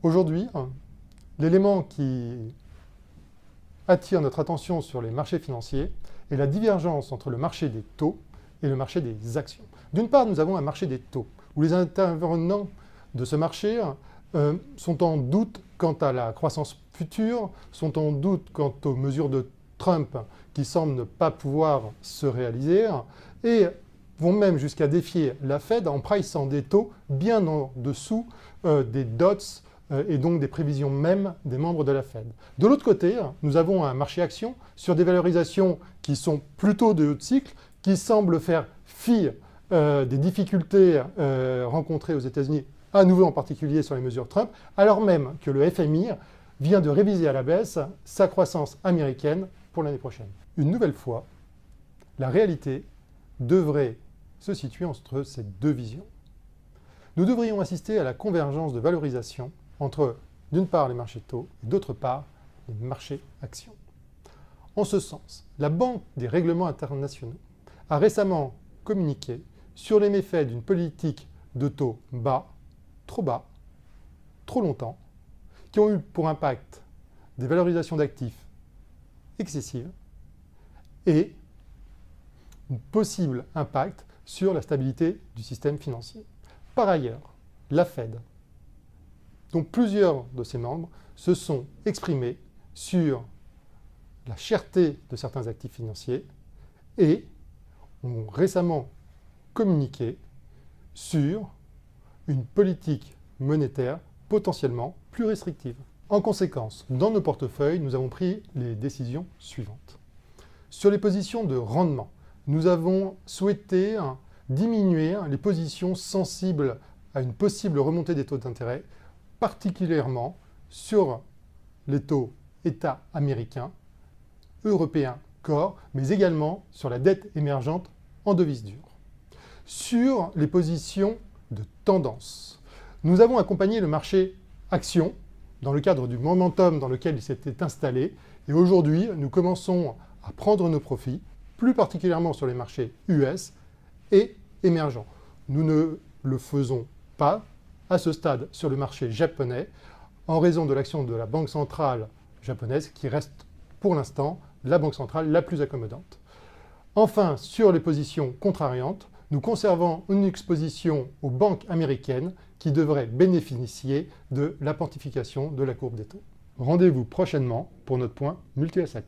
Aujourd'hui, l'élément qui attire notre attention sur les marchés financiers est la divergence entre le marché des taux et le marché des actions. D'une part, nous avons un marché des taux, où les intervenants de ce marché sont en doute quant à la croissance future, sont en doute quant aux mesures de Trump qui semblent ne pas pouvoir se réaliser, et vont même jusqu'à défier la Fed en priçant des taux bien en dessous des dots et donc des prévisions même des membres de la Fed. De l'autre côté, nous avons un marché action sur des valorisations qui sont plutôt de haut cycle, qui semblent faire fi des difficultés rencontrées aux États-Unis, à nouveau en particulier sur les mesures Trump, alors même que le FMI vient de réviser à la baisse sa croissance américaine pour l'année prochaine. Une nouvelle fois, la réalité devrait se situer entre ces deux visions. Nous devrions assister à la convergence de valorisation entre, d'une part, les marchés taux et d'autre part, les marchés actions. En ce sens, la Banque des règlements internationaux a récemment communiqué sur les méfaits d'une politique de taux bas, trop longtemps, qui ont eu pour impact des valorisations d'actifs excessives et un possible impact sur la stabilité du système financier. Par ailleurs, la Fed, dont plusieurs de ses membres, se sont exprimés sur la cherté de certains actifs financiers et ont récemment communiqué sur une politique monétaire potentiellement plus restrictive. En conséquence, dans nos portefeuilles, nous avons pris les décisions suivantes. Sur les positions de rendement, nous avons souhaité diminuer les positions sensibles à une possible remontée des taux d'intérêt, particulièrement sur les taux États américains, européens core, mais également sur la dette émergente en devise dure. Sur les positions de tendance, nous avons accompagné le marché action dans le cadre du momentum dans lequel il s'était installé, et aujourd'hui, nous commençons à prendre nos profits, plus particulièrement sur les marchés US et émergents. Nous ne le faisons pas à ce stade sur le marché japonais en raison de l'action de la Banque centrale japonaise qui reste pour l'instant la banque centrale la plus accommodante. Enfin, sur les positions contrariantes, nous conservons une exposition aux banques américaines qui devraient bénéficier de la pontification de la courbe des taux. Rendez-vous prochainement pour notre point multi-asset.